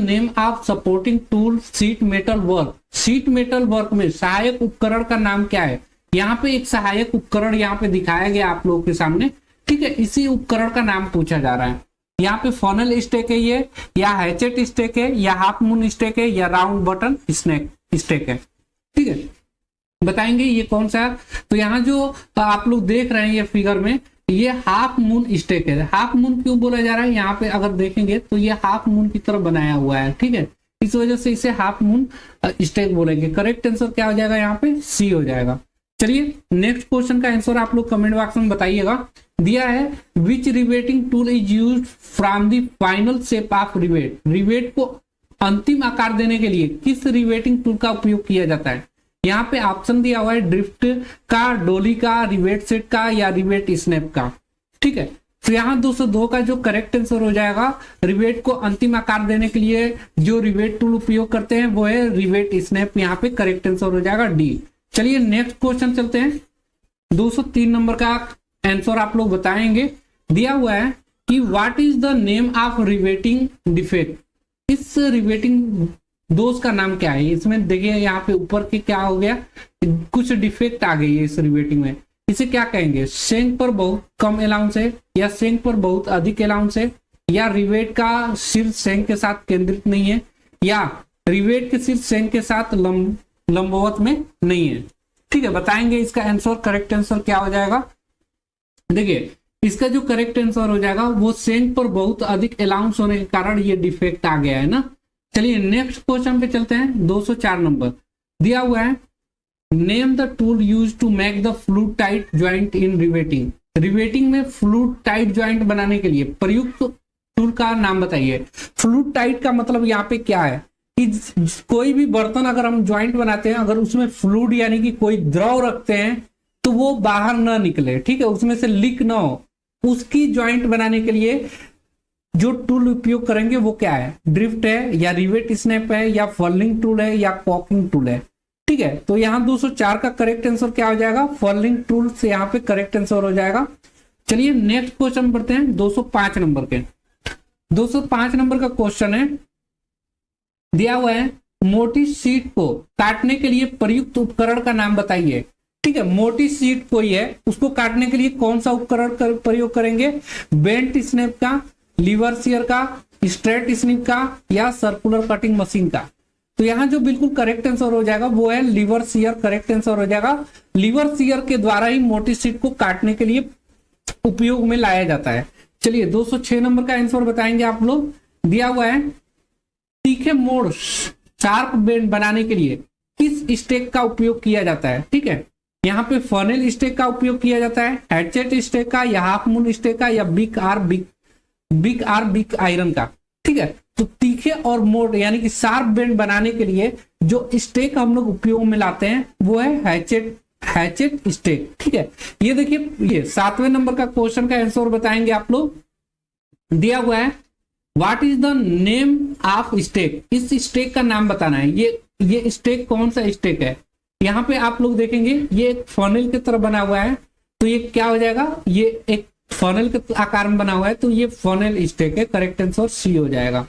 Name of supporting tool sheet metal work. Sheet metal work में सहायक उपकरण का नाम क्या है? यहाँ पे एक सहायक उपकरण यहाँ पे दिखाया गया आप लोगों के सामने, ठीक है। इसी उपकरण का नाम पूछा जा रहा है। यहाँ पे फनल स्टेक है ये, या हैचेट स्टेक है, या हाफ मून स्टेक है, या राउंड बटन स्टेक है, ठीक है। बताएंगे ये कौन सा है। तो यहाँ जो आप लोग देख रहे हैं ये फिगर में, ये हाफ मून स्टेक है। हाफ मून क्यों बोला जा रहा है? यहाँ पे अगर देखेंगे तो ये हाफ मून की तरह बनाया हुआ है, ठीक है। इस वजह से इसे हाफ मून स्टेक बोलेंगे। करेक्ट आंसर क्या हो जाएगा? यहाँ पे सी हो जाएगा। चलिए नेक्स्ट क्वेश्चन का आंसर आप लोग कमेंट बॉक्स में बताइएगा। दिया है which riveting tool is used from the final shape of rivet. Rivet को अंतिम आकार देने के लिए किस रिवेटिंग टूल का उपयोग किया जाता है? यहाँ पे ऑप्शन दिया हुआ है ड्रिफ्ट का, डोली का, रिवेट सेट का, या रिवेट स्नैप का, ठीक है। तो यहाँ 202 का जो करेक्ट आंसर हो जाएगा, रिवेट को अंतिम आकार देने के लिए जो रिवेट टूल उपयोग करते हैं वो है रिवेट स्नैप। यहाँ पे करेक्ट आंसर हो जाएगा डी। चलिए नेक्स्ट क्वेश्चन चलते हैं। 203 नंबर का आंसर आप लोग बताएंगे। दिया हुआ है कि what is the name of riveting defect. इस रिवेटिंग दोष का नाम क्या है? इसमें देखिए यहाँ पे ऊपर के क्या हो गया, कुछ डिफेक्ट आ गई है इस रिवेटिंग में। इसे क्या कहेंगे? सेंक पर बहुत कम अलाउंस है, या सेंक पर बहुत अधिक अलाउंस है, या रिवेट का सिर सेंक के साथ केंद्रित नहीं है, या रिवेट के सिर सेंक के साथ लंबवत में नहीं है, ठीक है। बताएंगे इसका आंसर, करेक्ट आंसर क्या हो जाएगा। देखिए इसका जो करेक्ट आंसर हो जाएगा वो सेंक पर बहुत अधिक अलाउंस होने के कारण ये डिफेक्ट आ गया है ना। चलिए नेक्स्ट क्वेश्चन पे चलते हैं। 204 नंबर दिया हुआ है name the tool use to make the fluid tight joint in riveting. Riveting में फ्लूट टाइट ज्वाइंट बनाने के लिए प्रयुक्त टूल का नाम बताइए। फ्लूट टाइट का मतलब यहाँ पे क्या है कि कोई भी बर्तन अगर हम ज्वाइंट बनाते हैं, अगर उसमें फ्लूइड यानी कि कोई द्रव रखते हैं तो वो बाहर ना निकले, ठीक है, उसमें से लीक ना हो, उसकी ज्वाइंट बनाने के लिए जो टूल उपयोग करेंगे वो क्या है? ड्रिफ्ट है, या रिवेट स्नैप है, या फर्लिंग टूल है, या कॉकिंग टूल है, ठीक है। तो यहाँ 204 का करेक्ट आंसर क्या हो जाएगा? फर्लिंग टूल से यहाँ पे करेक्ट आंसर हो जाएगा। चलिए नेक्स्ट क्वेश्चन पढ़ते हैं 205 नंबर के। 205 नंबर का क्वेश्चन है, दिया हुआ है मोटी शीट को काटने के लिए प्रयुक्त उपकरण का नाम बताइए, ठीक है। मोटी शीट कोई है, उसको काटने के लिए कौन सा उपकरण प्रयोग करेंगे? बेंट स्नैप का, लीवर सीयर का, स्ट्रेट स्निप का, या सर्कुलर कटिंग मशीन का। तो यहाँ जो बिल्कुल करेक्ट आंसर हो जाएगा वो है लीवर सीयर, करेक्ट आंसर हो जाएगा। लीवर सीयर के द्वारा ही मोटी शीट को काटने के लिए उपयोग में लाया जाता है। चलिए 206 नंबर का आंसर बताएंगे आप लोग। दिया हुआ है तीखे मोड़ शार्प बेंड बनाने के लिए किस स्टेक का उपयोग किया जाता है, ठीक है। यहाँ पे फनेल स्टेक का उपयोग किया जाता है, हैचेट स्टेक का, या हाफ मून स्टेक का, या बिग आयरन का, ठीक है। तो तीखे और मोड़ यानी कि शार्प बेंड बनाने के लिए जो स्टेक हम लोग उपयोग में लाते हैं वो है हैचेट स्टेक, ठीक है। ये देखिए ये 7वें नंबर का क्वेश्चन का आंसर बताएंगे आप लोग। दिया हुआ है what is the name of stake. इस स्टेक का नाम बताना है। ये स्टेक कौन सा स्टेक है? यहाँ पे आप लोग देखेंगे ये एक फनेल की तरह बना हुआ है, तो ये क्या हो जाएगा? ये एक फनेल के आकार में बना हुआ है, तो ये फनेल स्टेक है। करेक्ट आंसर सी हो जाएगा।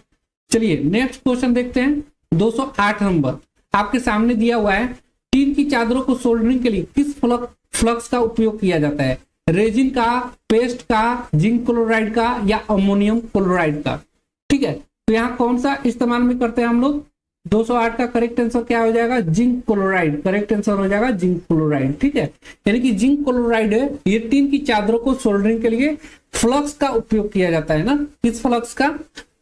चलिए नेक्स्ट क्वेश्चन देखते हैं। 208 नंबर आपके सामने दिया हुआ है टीन की चादरों को सोल्डरिंग के लिए किस फ्लक्स का उपयोग किया जाता है? रेजिन का, पेस्ट का, जिंक क्लोराइड का, या अमोनियम क्लोराइड का, ठीक है। तो यहाँ कौन सा इस्तेमाल में करते हैं हम लोग? 208 का करेक्ट आंसर क्या हो जाएगा? जिंक क्लोराइड, करेक्ट आंसर हो जाएगा जिंक क्लोराइड, ठीक है। यानी कि जिंक क्लोराइड है, ये टीन की चादरों को सोल्डरिंग के लिए फ्लक्स का उपयोग किया जाता है ना। किस फ्लक्स का?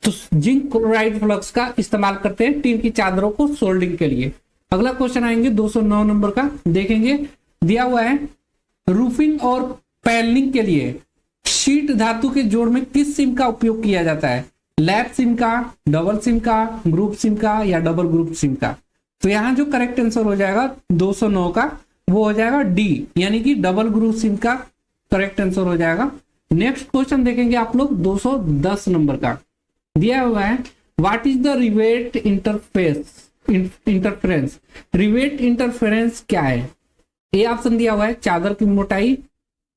तो जिंक क्लोराइड फ्लक्स का इस्तेमाल करते हैं टीन की चादरों को सोल्डरिंग के लिए। अगला क्वेश्चन आएंगे 209 नंबर का, देखेंगे दिया हुआ है रूफिंग और पैनलिंग के लिए शीट धातु के जोड़ में किस सिम का उपयोग किया जाता है? लैप सिम का, डबल सिम का, ग्रुप सिम का, या डबल ग्रुप सिम का। तो यहाँ जो करेक्ट आंसर हो जाएगा 209 का वो हो जाएगा डी, यानी कि डबल ग्रुप सिम का करेक्ट आंसर हो जाएगा। नेक्स्ट क्वेश्चन देखेंगे आप लोग 210 नंबर का। दिया हुआ है what is the rivet interference. Rivet interference क्या है? ए ऑप्शन दिया हुआ है चादर की मोटाई,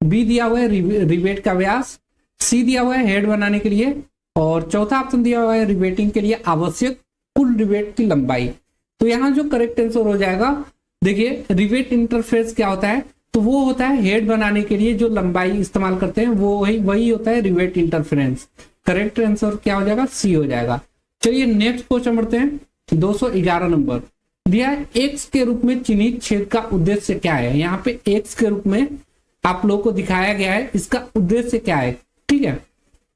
बी दिया हुआ है रिवेट का व्यास, सी दिया हुआ है हेड बनाने के लिए, और चौथा ऑप्शन दिया हुआ है रिवेटिंग के लिए आवश्यक कुल रिवेट की लंबाई। तो यहाँ जो करेक्ट आंसर हो जाएगा, देखिए रिवेट इंटरफेस क्या होता है, तो वो होता है हेड बनाने के लिए जो लंबाई इस्तेमाल करते हैं वो वही होता है रिवेट इंटरफेरेंस। करेक्ट आंसर क्या हो जाएगा, सी हो जाएगा। चलिए नेक्स्ट क्वेश्चन बढ़ते हैं। 211 नंबर दिया है, एक्स के रूप में चिन्हित छेद का उद्देश्य क्या है। यहाँ पे एक्स के रूप में आप लोगों को दिखाया गया है, इसका उद्देश्य क्या है, ठीक है।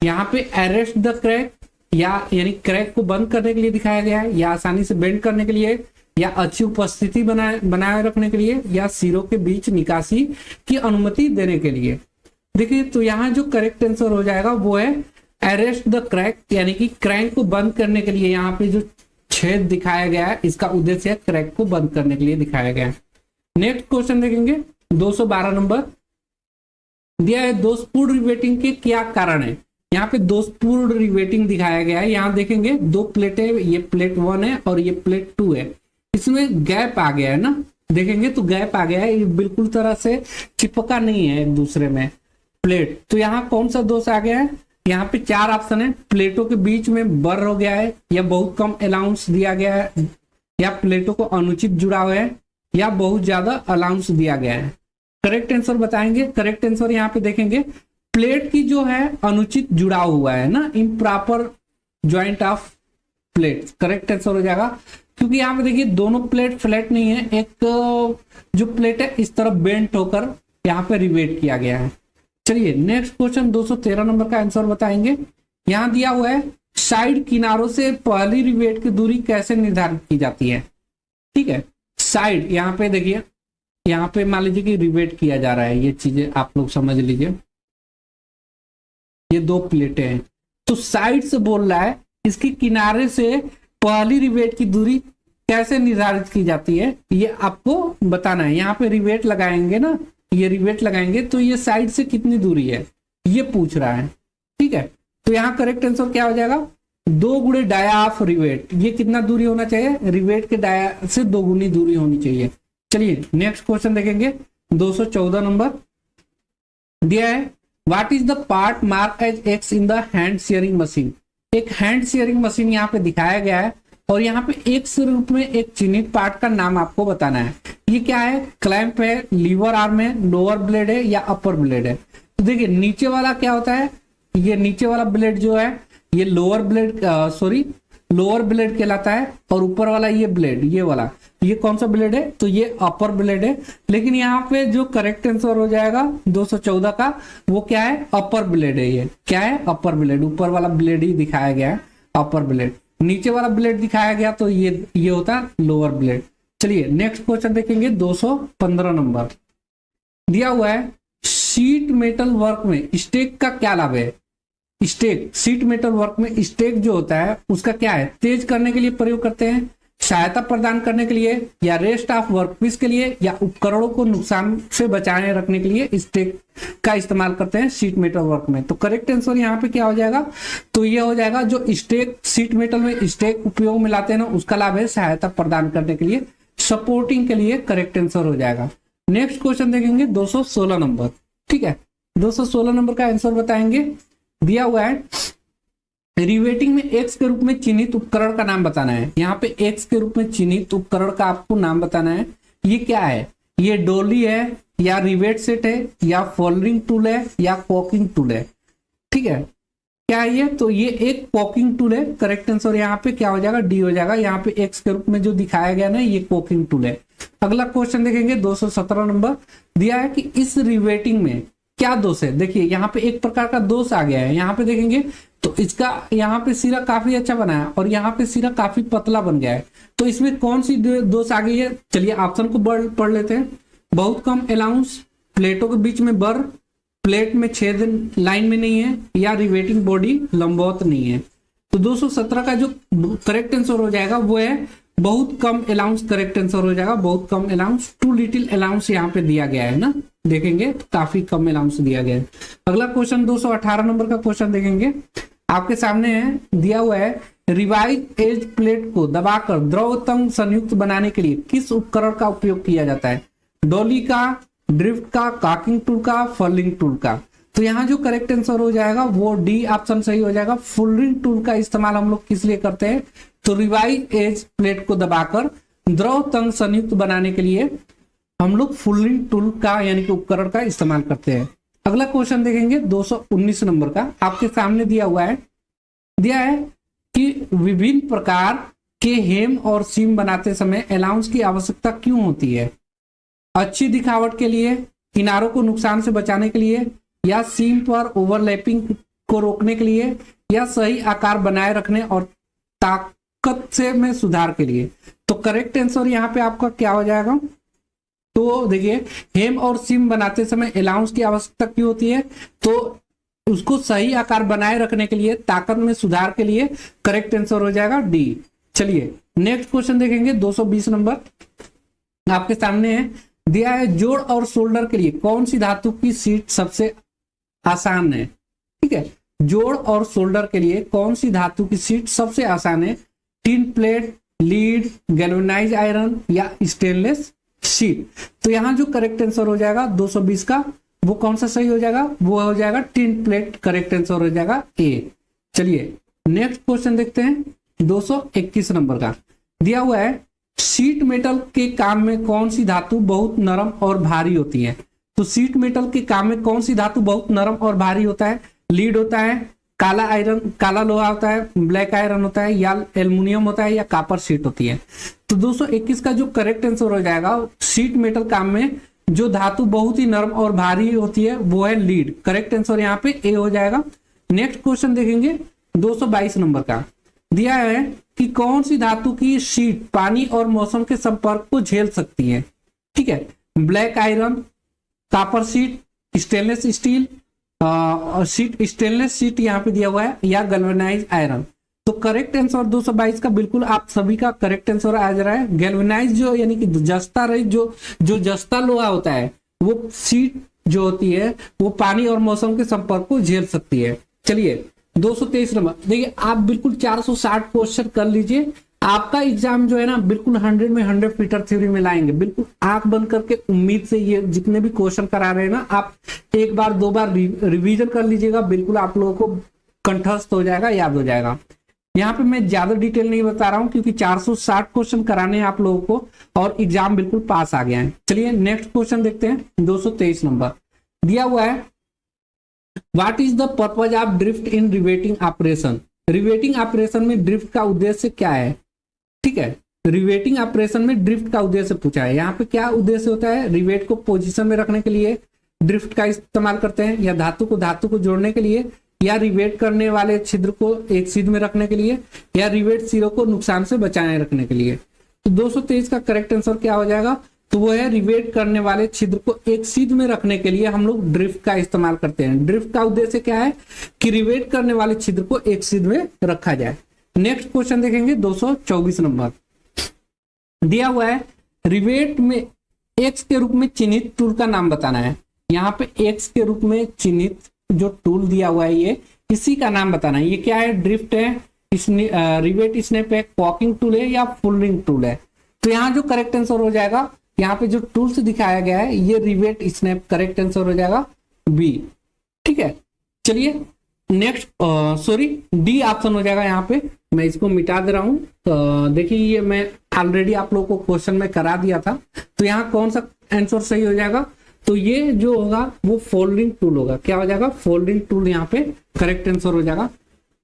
यहाँ पे अरेस्ट द क्रैक, या यानी क्रैक को बंद करने के लिए दिखाया गया है, या आसानी से बेंड करने के लिए, या अच्छी उपस्थिति बनाए रखने के लिए, या सिरों के बीच निकासी की अनुमति देने के लिए। देखिए तो यहाँ जो करेक्ट आंसर हो जाएगा वो है अरेस्ट द क्रैक, यानी कि क्रैक को बंद करने के लिए यहाँ पे जो छेद दिखाया गया है इसका उद्देश्य है क्रैक को बंद करने के लिए दिखाया गया है। नेक्स्ट क्वेश्चन देखेंगे 212 नंबर दिया है, दोषपूर्ण रिवेटिंग के क्या कारण है। यहाँ पे दोषपूर्ण रिवेटिंग दिखाया गया है। यहाँ देखेंगे दो प्लेटें, ये प्लेट 1 है और ये प्लेट 2 है, इसमें गैप आ गया है ना, देखेंगे तो गैप आ गया है, ये बिल्कुल तरह से चिपका नहीं है एक दूसरे में प्लेट। तो यहाँ कौन सा दोष आ गया है, यहाँ पे 4 ऑप्शन है। प्लेटों के बीच में बर हो गया है, या बहुत कम अलाउंस दिया गया है, या प्लेटों को अनुचित जुड़ाव है, या बहुत ज्यादा अलाउंस दिया गया है। करेक्ट आंसर बताएंगे। करेक्ट आंसर यहाँ पे देखेंगे प्लेट की जो है अनुचित जुड़ाव हुआ है ना, improper joint of plate, correct answer हो जाएगा। क्योंकि यहाँ पे देखिए दोनों प्लेट फ्लैट नहीं है, एक जो प्लेट है इस तरफ बेंट होकर यहाँ पे रिवेट किया गया है। चलिए नेक्स्ट क्वेश्चन 213 नंबर का आंसर बताएंगे। यहाँ दिया हुआ है साइड किनारों से पहली रिवेट की दूरी कैसे निर्धारित की जाती है, ठीक है। साइड यहाँ पे देखिए, यहाँ पे मान लीजिए कि रिवेट किया जा रहा है, ये चीजें आप लोग समझ लीजिए, ये 2 प्लेटें हैं, तो साइड से बोल रहा है इसकी किनारे से पहली रिवेट की दूरी कैसे निर्धारित की जाती है, ये आपको बताना है। यहाँ पे रिवेट लगाएंगे ना, ये रिवेट लगाएंगे तो ये साइड से कितनी दूरी है ये पूछ रहा है, ठीक है। तो यहाँ करेक्ट आंसर क्या हो जाएगा, 2 गुणे डाया ऑफ रिवेट, ये कितना दूरी होना चाहिए, रिवेट के डाया से 2 गुनी दूरी होनी चाहिए। चलिए नेक्स्ट क्वेश्चन देखेंगे 214 नंबर दिया है, what is the part mark as X in the hand shearing machine. एक हैंड शेयरिंग मशीन यहाँ पे दिखाया गया है और यहाँ पे एक्स रूप में एक चिन्हित पार्ट का नाम आपको बताना है। ये क्या है, क्लैंप है, लीवर आर्म है, लोअर ब्लेड है, या अपर ब्लेड है। तो देखिए नीचे वाला क्या होता है, ये नीचे वाला ब्लेड जो है ये लोअर ब्लेड कहलाता है, और ऊपर वाला ये ब्लेड, ये वाला, ये कौन सा ब्लेड है, तो ये अपर ब्लेड है। लेकिन यहाँ पे जो करेक्ट आंसर हो जाएगा 214 का, वो क्या है, अपर ब्लेड है। ये क्या है, अपर ब्लेड, ऊपर वाला ब्लेड ही दिखाया गया है अपर ब्लेड, नीचे वाला ब्लेड दिखाया गया तो ये होता है लोअर ब्लेड। चलिए नेक्स्ट क्वेश्चन देखेंगे 215 नंबर दिया हुआ है, शीट मेटल वर्क में स्टेक का क्या लाभ है। स्टेक, शीट मेटल वर्क में स्टेक जो होता है उसका क्या है, तेज करने के लिए प्रयोग करते हैं, सहायता प्रदान करने के लिए, या रेस्ट ऑफ वर्कपीस के लिए, या उपकरणों को नुकसान से बचाए रखने के लिए स्टेक का इस्तेमाल करते हैं शीट मेटल वर्क में। तो करेक्ट आंसर यहाँ पे क्या हो जाएगा, तो ये हो जाएगा जो स्टेक शीट मेटल में स्टेक उपयोग में लाते हैं ना, उसका लाभ है सहायता प्रदान करने के लिए, सपोर्टिंग के लिए, करेक्ट आंसर हो जाएगा। नेक्स्ट क्वेश्चन देखेंगे 216 नंबर, ठीक है। 216 नंबर का आंसर बताएंगे, दिया हुआ है रिवेटिंग में एक्स के रूप में चिन्हित उपकरण का नाम बताना है। यहाँ पे एक्स के रूप में चिन्हित उपकरण का आपको नाम बताना है। ये क्या है, ये डोली है, या रिवेट सेट है, या फोल्डिंग टूल है, या कॉकिंग टूल है, ठीक है। क्या है ये, तो ये एक कॉकिंग टूल है। करेक्ट आंसर यहाँ पे क्या हो जाएगा, डी हो जाएगा। यहाँ पे एक्स के रूप में जो दिखाया गया ना, ये कॉकिंग टूल है। अगला क्वेश्चन देखेंगे 217 नंबर दिया है कि इस रिवेटिंग में क्या दोष है। देखिए यहाँ पे एक प्रकार का दोष आ गया है, यहाँ पे देखेंगे तो इसका यहाँ पे सिरा काफी अच्छा बना है और यहाँ पे सिरा काफी पतला बन गया है। तो इसमें कौन सी दोष आ गई है, चलिए ऑप्शन को पढ़ लेते हैं। बहुत कम अलाउंस, प्लेटों के बीच में बर, प्लेट में छेद लाइन में नहीं है, या रिवेटिंग बॉडी लंबवत नहीं है। तो 217 का जो करेक्ट आंसर हो जाएगा वो है बहुत कम अलाउंस। करेक्ट आंसर हो जाएगा बहुत कम अलाउंस, टू लिटिल अलाउंस यहाँ पे दिया गया है ना, देखेंगे तो काफी कम अलाउंस दिया गया है। अगला क्वेश्चन 218 नंबर का क्वेश्चन देखेंगे, आपके सामने है, दिया हुआ है रिवाइज एज प्लेट को दबाकर द्रव तंग संयुक्त बनाने के लिए किस उपकरण का उपयोग किया जाता है। डोली का, ड्रिफ्ट का, कॉकिंग टूल का, फर्लिंग टूल का। तो यहाँ जो करेक्ट आंसर हो जाएगा वो डी ऑप्शन सही हो जाएगा। फुलरिंग टूल का इस्तेमाल हम लोग किस लिए करते हैं, तो रिवाइज एज प्लेट को दबाकर द्रव तंग संयुक्त बनाने के लिए हम लोग फुलरिंग टूल का यानी कि उपकरण का इस्तेमाल करते हैं। अगला क्वेश्चन देखेंगे 219 नंबर का, आपके सामने दिया है कि विभिन्न प्रकार के हेम और सीम बनाते समय अलाउंस की आवश्यकता क्यों होती है, अच्छी दिखावट के लिए, किनारों को नुकसान से बचाने के लिए, या सीम पर ओवरलैपिंग को रोकने के लिए, या सही आकार बनाए रखने और ताकत से में सुधार के लिए। तो करेक्ट आंसर यहाँ पे आपका क्या हो जाएगा, तो देखिए हेम और सीम बनाते समय अलाउंस की आवश्यकता क्यों होती है, तो उसको सही आकार बनाए रखने के लिए, ताकत में सुधार के लिए। करेक्ट आंसर हो जाएगा डी। चलिए नेक्स्ट क्वेश्चन देखेंगे 220 नंबर, आपके सामने है, दिया है जोड़ और शोल्डर के लिए कौन सी धातु की सीट सबसे आसान है। ठीक है, जोड़ और शोल्डर के लिए कौन सी धातु की सीट सबसे आसान है, tin plate, lead, galvanise iron या स्टेनलेस शीट। तो यहाँ जो करेक्ट आंसर हो जाएगा 220 का, वो कौन सा सही हो जाएगा, वो हो जाएगा टिन प्लेट। करेक्ट आंसर हो जाएगा ए। चलिए नेक्स्ट क्वेश्चन देखते हैं 221 नंबर का, दिया हुआ है शीट मेटल के काम में कौन सी धातु बहुत नरम और भारी होती है। तो शीट मेटल के काम में कौन सी धातु बहुत नरम और भारी होता है, लीड होता है, काला आयरन, काला लोहा होता है, ब्लैक आयरन होता है, या एल्युमिनियम होता है, या कापर शीट होती है। तो 221 का जो करेक्ट आंसर हो जाएगा, शीट मेटल काम में जो धातु बहुत ही नरम और भारी होती है वो है लीड। करेक्ट आंसर यहाँ पे ए हो जाएगा। नेक्स्ट क्वेश्चन देखेंगे 222 नंबर का, दिया है कि कौन सी धातु की शीट पानी और मौसम के संपर्क को झेल सकती है। ठीक है, black iron, copper sheet, stainless steel sheet, stainless sheet यहाँ पे दिया हुआ है, या गैल्वेनाइज आयरन। तो करेक्ट आंसर 222 का बिल्कुल आप सभी का करेक्ट आंसर आ जा रहा है। गैल्वेनाइज जो यानी कि जस्ता रही जो जस्ता लोहा होता है, वो शीट जो होती है वो पानी और मौसम के संपर्क को झेल सकती है। चलिए 223 नंबर, देखिए आप बिल्कुल 460 क्वेश्चन कर लीजिए, आपका एग्जाम जो है ना बिल्कुल 100 में 100 फीटर थ्योरी में लाएंगे। बिल्कुल आंख बंद करके उम्मीद से ये जितने भी क्वेश्चन करा रहे हैं ना, आप एक बार दो बार रिवीजन कर लीजिएगा, बिल्कुल आप लोगों को कंठस्थ हो जाएगा, याद हो जाएगा। यहाँ पे मैं ज्यादा डिटेल नहीं बता रहा हूँ क्योंकि 460 क्वेश्चन कराने हैं आप लोगों को और एग्जाम बिल्कुल पास आ गया है। चलिए नेक्स्ट क्वेश्चन देखते हैं 223 नंबर, दिया हुआ है what is the purpose of drift in riveting operation. Riveting operation में ड्रिफ्ट का उद्देश्य क्या है। ठीक है, रिवेटिंग ऑपरेशन में ड्रिफ्ट का उद्देश्य पूछा है। यहाँ पे क्या उद्देश्य होता है, रिवेट को पोजीशन में रखने के लिए ड्रिफ्ट का इस्तेमाल करते हैं, या धातु को जोड़ने के लिए, या रिवेट करने वाले छिद्र को एक सीध में रखने के लिए, या रिवेट सिरों को नुकसान से बचाए रखने के लिए। तो 223 का करेक्ट आंसर क्या हो जाएगा, तो वो है रिवेट करने वाले छिद्र को एक सीध में रखने के लिए हम लोग ड्रिफ्ट का इस्तेमाल करते हैं। ड्रिफ्ट का उद्देश्य क्या है कि रिवेट करने वाले छिद्र को एक सीध में रखा जाए। नेक्स्ट क्वेश्चन देखेंगे 224 नंबर, दिया हुआ है रिवेट में एक्स के रूप में चिन्हित टूल का नाम बताना है। यहाँ पे एक्स के रूप में चिन्हित जो टूल दिया हुआ है ये इसी का नाम बताना है। ये क्या है, ड्रिफ्ट है, रिवेट स्नैप है, कॉकिंग टूल है, या फुलरिंग टूल है। तो यहाँ जो करेक्ट आंसर हो जाएगा, यहाँ पे जो टूल्स दिखाया गया है ये रिवेट स्नैप, करेक्ट आंसर हो जाएगा बी। ठीक है, चलिए नेक्स्ट सॉरी डी ऑप्शन हो जाएगा। यहाँ पे मैं इसको मिटा दे रहा हूँ। देखिए ये मैं ऑलरेडी आप लोगों को क्वेश्चन में करा दिया था, तो यहाँ कौन सा आंसर सही हो जाएगा, तो ये जो होगा वो फोल्डिंग टूल होगा। क्या हो जाएगा, फोल्डिंग टूल यहाँ पे करेक्ट आंसर हो जाएगा।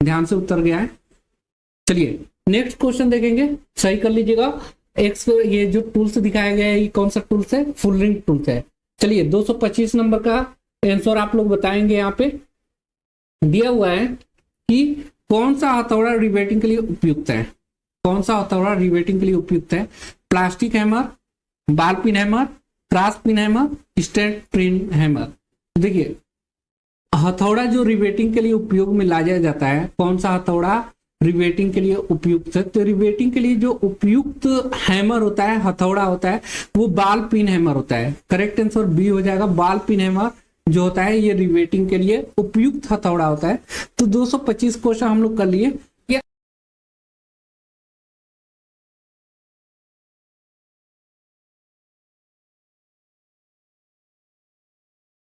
ध्यान से उत्तर गया है। चलिए नेक्स्ट क्वेश्चन देखेंगे, सही कर लीजिएगा। एक्स ये जो टूल्स दिखाया गया है ये कौन सा टूल्स है, फोल्डिंग टूल्स है। चलिए 225 नंबर का आंसर आप लोग बताएंगे। यहाँ पे दिया हुआ है कि कौन सा हथौड़ा रिवेटिंग के लिए उपयुक्त है। कौन सा हथौड़ा रिवेटिंग के लिए उपयुक्त है, plastic hammer, ball pin hammer, cross pin hammer, straight pin hammer. देखिए हथौड़ा जो रिवेटिंग के लिए उपयोग में लाया जाता है, कौन सा हथौड़ा रिवेटिंग के लिए उपयुक्त है, तो रिवेटिंग के लिए जो उपयुक्त हैमर होता है, हथौड़ा होता है, वो बॉल पिन हैमर होता है। करेक्ट आंसर बी हो जाएगा। बॉल पिन हैमर जो होता है ये रिवेटिंग के लिए उपयुक्त हथौड़ा होता है। तो 225 क्वेश्चन हम लोग कर लिए।